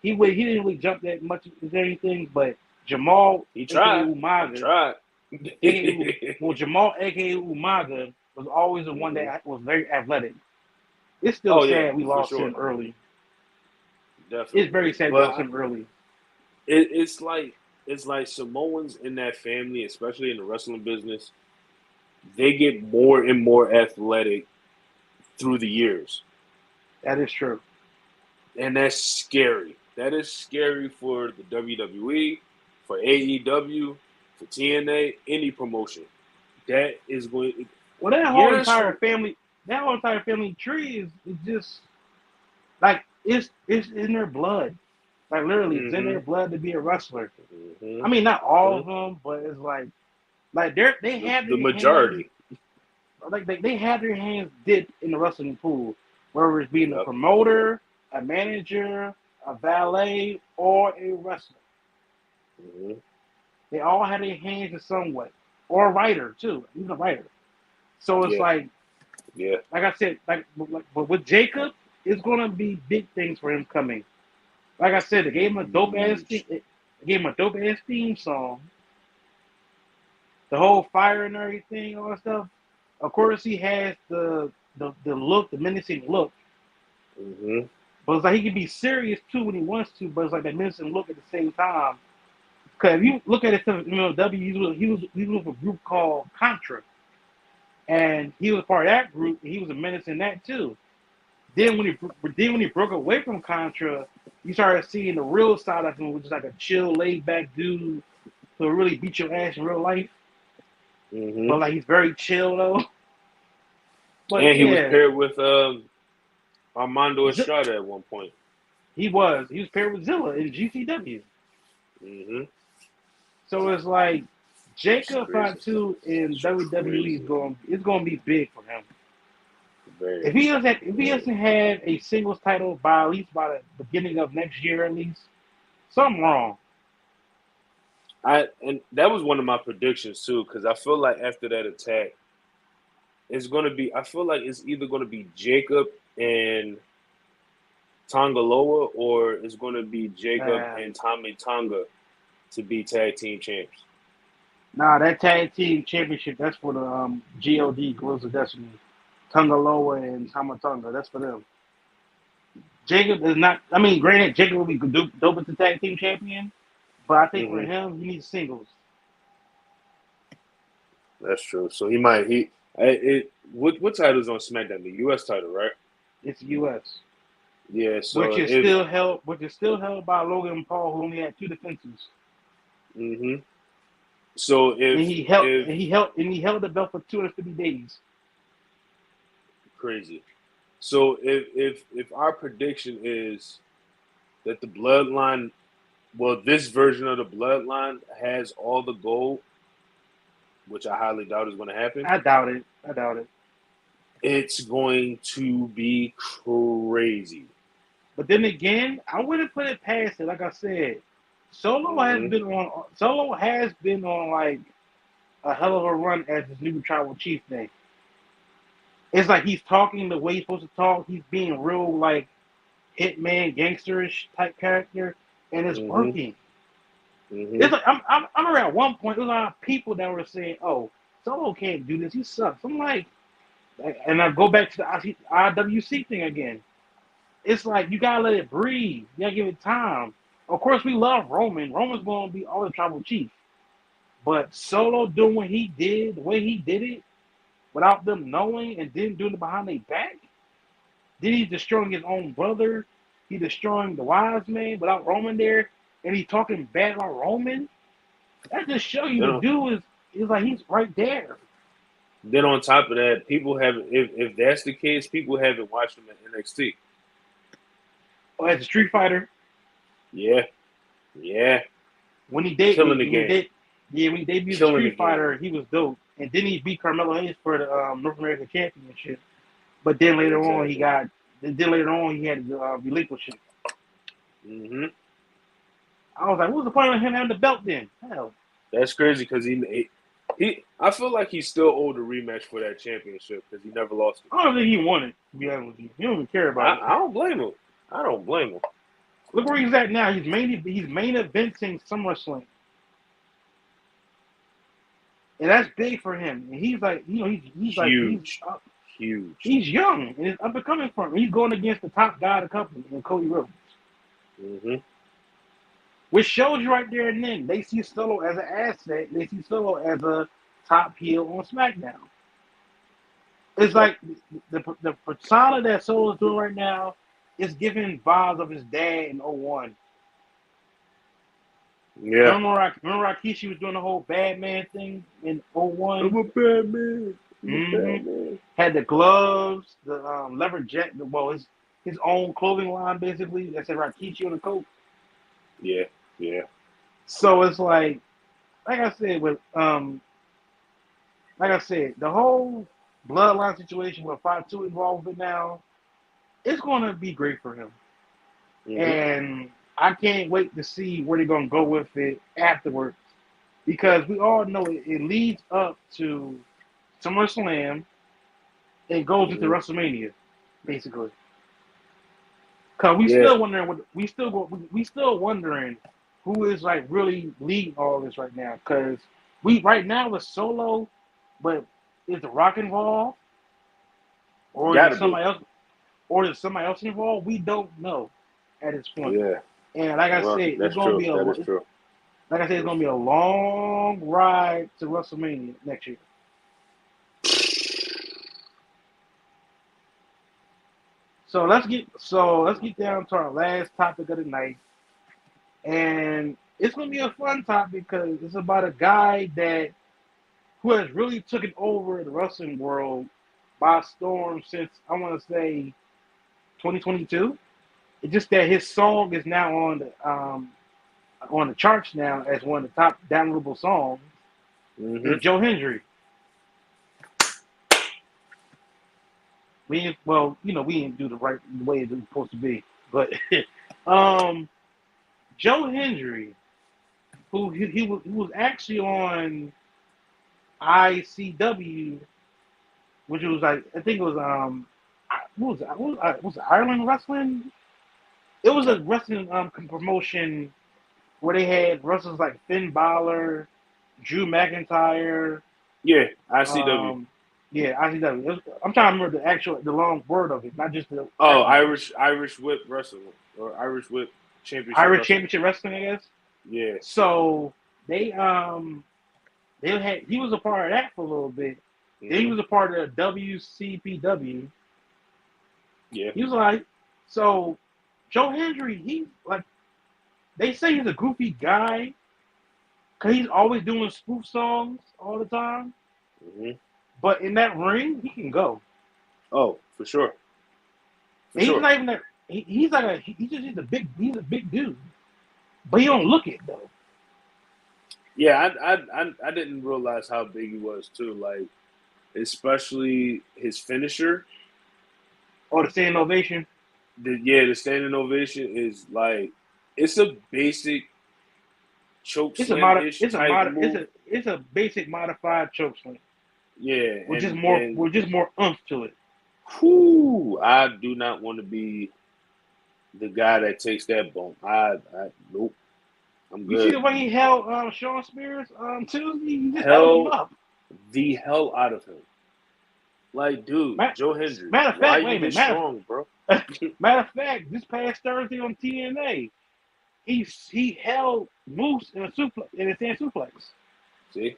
he didn't really jump that much as anything, but Jamal
he tried.
Jamal aka Umaga was always the one that was very athletic. It's still sad we lost him early.
Definitely.
It's very sad we lost him early.
It's like Samoans in that family, especially in the wrestling business, they get more and more athletic through the years.
That is true.
And that's scary. That is scary for the WWE, for AEW, for TNA, any promotion. That is going.
Well, that whole entire family tree is just like it's in their blood. Like literally, it's in their blood to be a wrestler. I mean, not all of them, but it's like they have
the majority.
Like they have their hands dipped in the wrestling pool, whether it's being a promoter, a manager, a valet, or a wrestler. They all have their hands in some way, or a writer too, even a writer. So it's like I said, but with Jacob, it's gonna be big things for him coming. Like I said, they gave him a dope ass theme song. The whole fire and everything, all that stuff. Of course, he has the look, the menacing look. But it's like he can be serious too when he wants to. But it's like that menacing look at the same time. Because if you look at it, MLW, he was with a group called Contra, and he was part of that group. And he was a menace in that too. Then when he broke away from Contra, you started seeing the real side of him, which is like a chill, laid back dude who really beat your ass in real life. But like he's very chill though.
But and he was paired with Armando Estrada at one point.
He was paired with Zilla in GCW. So it's like Jacob Fatu in WWE is going to be big for him. If he doesn't have a singles title by at least by the beginning of next year, at least something wrong.
And that was one of my predictions too, because I feel like after that attack, it's going to be. I feel like it's either going to be Jacob and Tongaloa, or it's going to be Jacob and Tommy Tonga to be tag team champs?
Nah, that tag team championship, that's for the GOD, Gorillas of Destiny. Tungaloa and Tamatonga, that's for them. Jacob is not, I mean, granted, Jacob will be dope as the tag team champion, but I think for him, he needs singles.
That's true. So what title's on SmackDown? The U.S. title, right?
It's U.S.
Yeah. So
which is still held by Logan Paul, who only had 2 defenses.
So
he held the belt for 250 days.
Crazy. So if our prediction is that the bloodline, well, this version of the bloodline has all the gold, which I highly doubt is going to happen.
I doubt it.
It's going to be crazy.
But then again, I wouldn't put it past it. Like I said, Solo has been on like a hell of a run as his new tribal chief thing. It's like he's talking the way he's supposed to talk. He's being real like hitman, gangsterish type character, and it's working. It's like I'm around one point. There's a lot of people that were saying, "Oh, Solo can't do this. He sucks." I'm like, and I go back to the IWC thing again. It's like you gotta let it breathe. You gotta give it time. Of course, we love Roman. Roman's gonna be all the tribal chief, but Solo doing what he did, the way he did it, without them knowing, and then doing it behind their back. Then he's destroying his own brother. He's destroying the wise man without Roman there, and he's talking bad about Roman. That just shows you the dude is like he's right there.
Then on top of that, people have if that's the case, people haven't watched him at NXT.
Oh, as a Street Fighter.
Yeah.
When he debuted Street Fighter, he was dope, and then he beat Carmelo Hayes for the North American Championship. But then later on, he had to relinquish it. I was like, what was the point of him having the belt then? Hell.
That's crazy because I feel like he still owed a rematch for that championship because he never lost it.
I don't think he won it, to be honest with you. He don't even care about it.
I don't blame him.
Look where he's at now. He's main eventing SummerSlam. And that's big for him. And he's like, he's
huge.
He's young and it's up and coming for him. He's going against the top guy of the company, Cody Rhodes. Which shows you right there and then they see Solo as an asset. They see Solo as a top heel on SmackDown. It's like the persona that Solo is doing right now is giving vibes of his dad in 01.
Yeah.
Remember Rikishi was doing the whole bad man thing in 01?
I'm a bad man.
Had the gloves, the leather jacket, his own clothing line basically that said Rikishi on the coat.
Yeah.
So it's like I said, the whole bloodline situation with Fatu involved with now, it's gonna be great for him. And I can't wait to see where they're gonna go with it afterwards. Because we all know it leads up to SummerSlam and goes into WrestleMania, basically. Cause we still wondering who is like really leading all this right now. Cause right now it's Solo, but is The Rock involved? Or is somebody else? Or is somebody else involved? We don't know at this point.
Yeah.
And like I said, it's gonna be it's gonna be a long ride to WrestleMania next year. So let's get down to our last topic of the night, and it's gonna be a fun topic because it's about a guy who has really taken over the wrestling world by storm since I want to say 2022. It's just that his song is now on the charts now as one of the top downloadable songs. It's Joe Hendry. We didn't do the way it was supposed to be, but Joe Hendry, who was actually on ICW, which was like I think it was was it Ireland Wrestling? It was a wrestling promotion where they had wrestlers like Finn Balor, Drew McIntyre.
Yeah, ICW.
Yeah, ICW. I'm trying to remember the long word of it, not just the
Irish Whip Wrestling or Irish Whip Championship
Irish
Wrestling.
Championship Wrestling, I guess.
Yeah.
So they had he was a part of that for a little bit.
Mm-hmm.
Then he was a part of the WCPW.
Yeah.
He was like, so Joe Hendry, he's like, they say he's a goofy guy because he's always doing spoof songs all the time.
Mm-hmm.
But in that ring, he can go.
Oh, for sure.
He's not even that. He's like he's a big dude, but he don't look it though.
Yeah, I didn't realize how big he was too. Like, especially his finisher.
Or the standing ovation.
The standing ovation is like, it's a basic choke slam.
It's a basic modified choke slam.
Yeah,
with just more oomph to it.
Whoo! I do not want to be the guy that takes that bump. Nope. I'm good.
You see the way he held Sean Spears Tuesday? He just
held
him up.
The hell out of him. Like, dude, Joe Hendry.
Matter of fact,
why you this strong, bro?
Matter of fact, this past Thursday on TNA, he held Moose in a stand suplex.
See,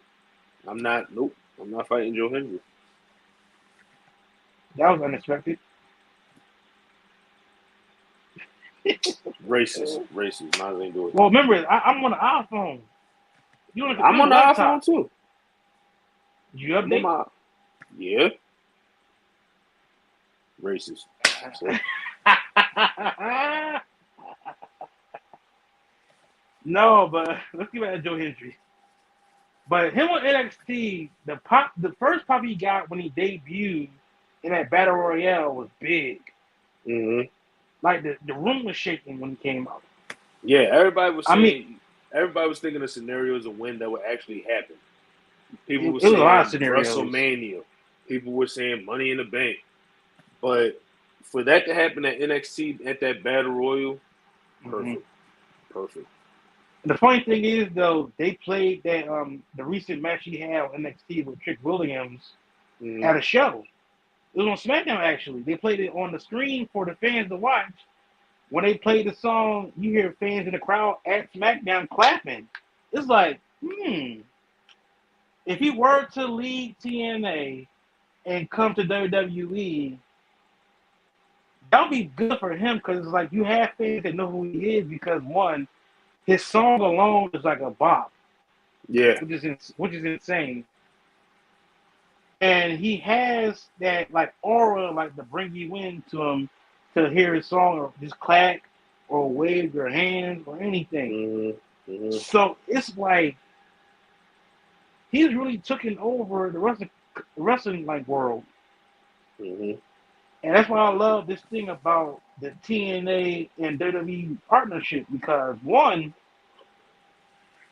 I'm not fighting Joe Hendry.
That was unexpected.
Racist. Might as well do it.
Well, remember, I'm on the iPhone.
I'm on the iPhone too.
Did you update?
Yeah. Racist.
No, but let's get back to Joe Hendry. But him on NXT, the first pop he got when he debuted in that Battle Royale was big.
Mm-hmm.
Like the room was shaking when he came out.
Yeah, everybody was saying. Everybody was thinking of scenarios of when that would actually happen. People were saying
a lot of scenarios.
WrestleMania. People were saying Money in the Bank. But for that to happen at NXT at that Battle Royal, perfect.
Mm-hmm.
Perfect.
The funny thing is, though, they played that the recent match he had on NXT with Trick Williams at a show. It was on SmackDown, actually. They played it on the screen for the fans to watch. When they played the song, you hear fans in the crowd at SmackDown clapping. It's like, if he were to leave TNA and come to WWE, that would be good for him because it's like you have fans that know who he is because, one, his song alone is like a bop.
Yeah.
Which is insane. And he has that like aura like to bring you into him to hear his song or just clap or wave your hands or anything.
Mm-hmm.
So it's like he's really taken over the wrestling like world.
Mm-hmm.
And that's why I love this thing about the TNA and WWE partnership because one,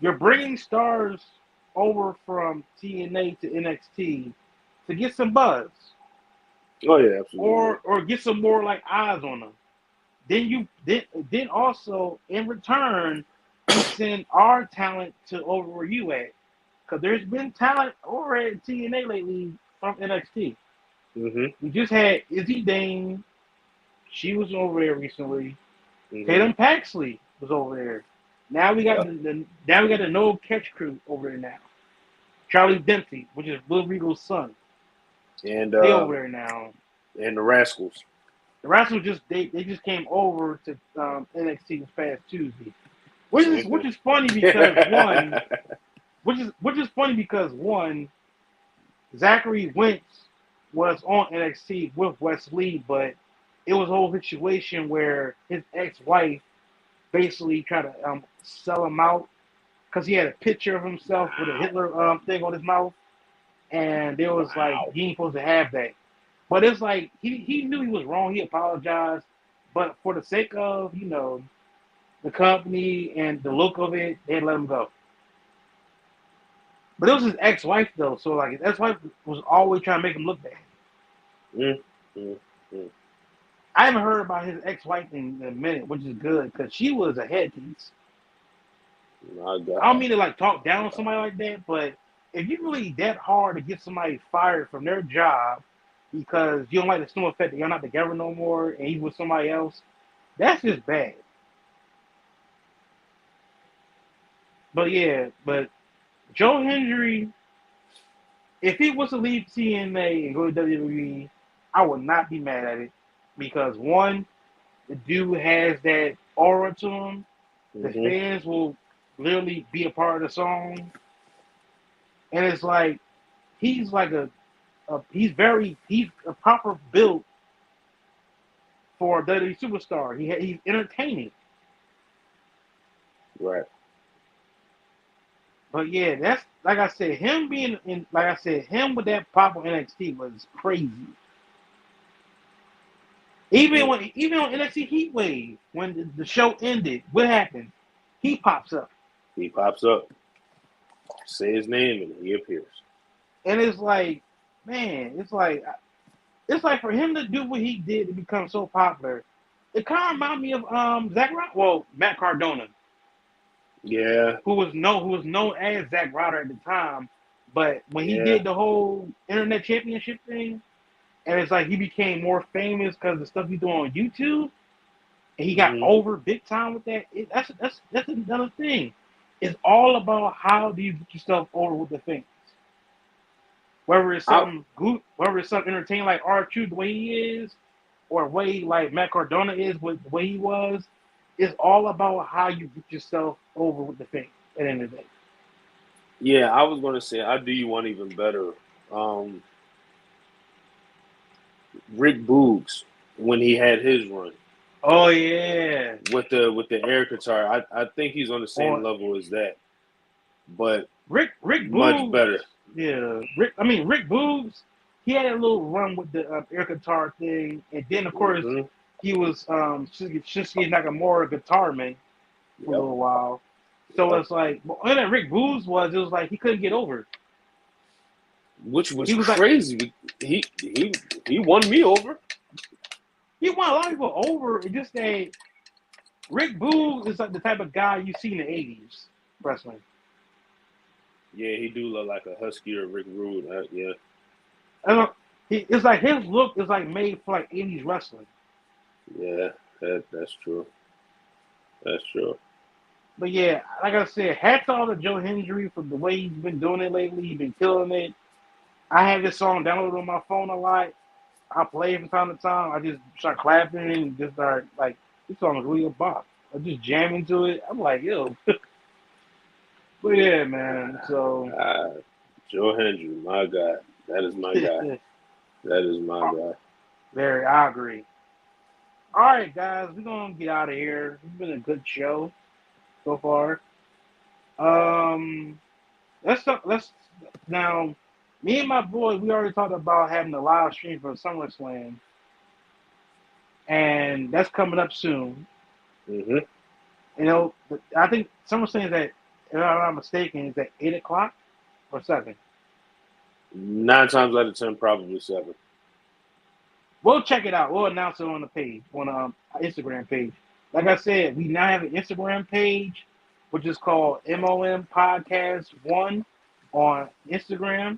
you're bringing stars over from TNA to NXT to get some buzz.
Oh yeah, absolutely.
Or get some more like eyes on them. Then also in return you send our talent to over where you at. Because there's been talent over at TNA lately from NXT.
Mm-hmm.
We just had Izzy Dane. She was over there recently.
Mm-hmm.
Tatum Paxley was over there. Now we got the No Catch crew over there now. Charlie Dempsey, which is Will Regal's son.
And
they over there now.
And the Rascals.
The Rascals they just came over to NXT this past Tuesday. Which is funny because one, Zachary Wentz was on NXT with Wes Lee, but it was a whole situation where his ex-wife basically tried to sell him out because he had a picture of himself with a Hitler thing on his mouth, and there was like he ain't supposed to have that. But it's like he knew he was wrong. He apologized, but for the sake of the company and the look of it, they let him go. But it was his ex-wife though, so like his ex-wife was always trying to make him look bad.
Mm-hmm.
I haven't heard about his ex-wife in a minute, which is good because she was a headpiece.
My God.
I don't mean to like talk down on somebody like that, but if you really that hard to get somebody fired from their job because you don't like the snow effect that you're not together no more and he's with somebody else, that's just bad. But yeah, but Joe Hendry, if he was to leave TNA and go to WWE, I would not be mad at it because one, the dude has that aura to him. The fans will literally be a part of the song, and it's like he's like he's a proper built for a WWE superstar. He's entertaining.
Right.
But yeah, that's like I said, him being in, like I said, him with that pop on NXT was crazy. Even on NXT Heatwave, when the show ended, what happened? He pops up.
He pops up, say his name, and he appears.
And it's like, man, it's like for him to do what he did to become so popular. It kind of reminded me of Matt Cardona.
Yeah.
Who was known as Zack Ryder at the time, but when he did the whole internet championship thing, and it's like he became more famous because of the stuff he do on YouTube, and he got over big time with that. That's another thing. It's all about how do you get yourself over with the things. Whether it's something good, whether it's something entertaining like R-Truth the way he is, or the way like Matt Cardona is with the way he was, it's all about how you get yourself over with the thing at the end of the day.
Yeah, I was gonna say I do you one even better. Rick Boogs when he had his run.
Oh yeah.
With the air guitar, I think he's on the same level as that. But
Rick
much
Boogs,
better.
Yeah, Rick Boogs, he had a little run with the air guitar thing, and then of course he was Shinsuke Nakamura guitar man for a little while. So it's like, when that Rick Boogs was, it was like he couldn't get over.
Which was crazy. Like, he won me over.
He won a lot of people over. It's just that Rick Boogs is like the type of guy you see in the 80s wrestling.
Yeah, he do look like a huskier Rick Rude. Yeah.
It's like his look is like made for like 80s wrestling.
Yeah, that's true. That's true.
But yeah, like I said, hats off to Joe Hendry for the way he's been doing it lately. He's been killing it. I have this song downloaded on my phone a lot. I play it from time to time. I just start clapping and just start like, this song is really a bop. I just jam into it. I'm like, yo. But yeah, man. So
Joe Hendry, my guy. That is my guy. That is my guy.
I agree. All right, guys, we're gonna get out of here. It's been a good show so far. Let's now. Me and my boy, we already talked about having a live stream for SummerSlam, and that's coming up soon.
You
know, I think SummerSlam is at, if I'm not mistaken, is at 8:00 or 7.
9 times out of 10, probably 7.
We'll check it out. We'll announce it on the page, on our Instagram page. Like I said, we now have an Instagram page, which is called MOM Podcast 1 on Instagram.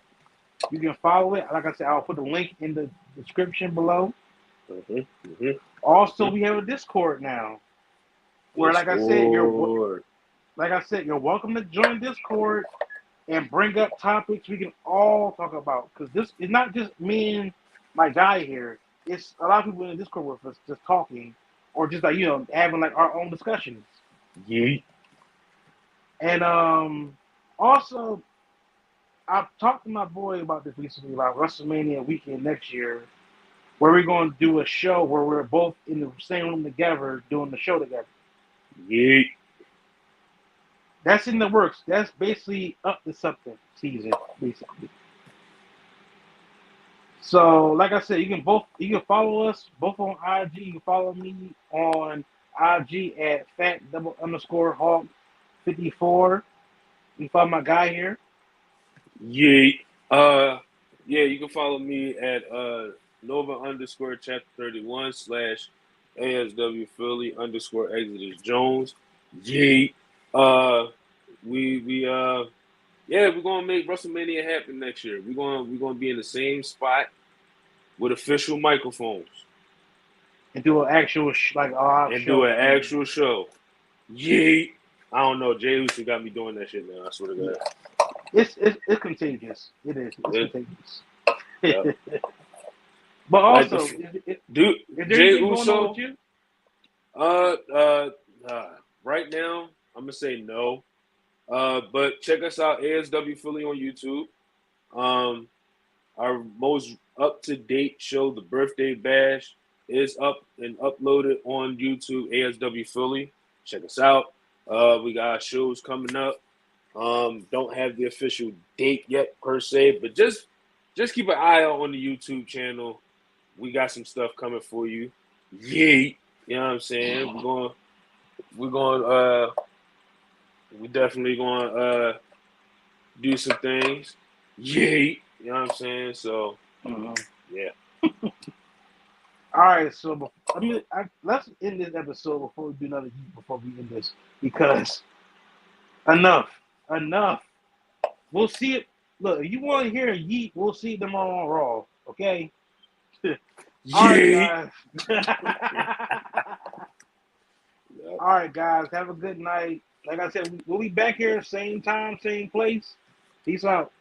You can follow it. Like I said, I'll put the link in the description below. Also, we have a Discord now, where, like I said, you're welcome to join Discord and bring up topics we can all talk about. Because this is not just me and my guy here. It's a lot of people in the Discord with us just talking, or just like, having like our own discussions.
Yeah.
And also, I've talked to my boy about this recently, about WrestleMania weekend next year, where we're going to do a show where we're both in the same room together doing the show together.
Yeah.
That's in the works. That's basically up to something season, basically. So, like I said, you can follow us both on IG. You can follow me on IG at fat_hawk54. You can follow my guy here.
Yeah. You can follow me at Nova_chapter 31 / ASW Philly _ Jones. Yee. We're gonna make WrestleMania happen next year. We're gonna be in the same spot with official microphones
and do an actual
and do an actual show. Yee. I don't know. Jay Uso got me doing that shit now. I swear to God.
It's contagious. It is. It's contagious.
Yep.
But also,
is
there
Jay
anything
Uso,
going on with you?
Right now, I'm gonna say no. But check us out, ASW Philly on YouTube. Our most up-to-date show, The Birthday Bash, is up and uploaded on YouTube, ASW Philly. Check us out. We got shows coming up. Don't have the official date yet per se, but just keep an eye out on the YouTube channel. We got some stuff coming for you. Yay! You know what I'm saying? We definitely gonna do some things. Yay! You know what I'm saying? So yeah.
All right, so let's end this episode before we do another yeet before we end this, because enough. We'll see it. Look, if you want to hear a yeet, we'll see them on Raw. Okay. All right, guys. All right, guys. Have a good night. Like I said, we'll be back here same time, same place. Peace out.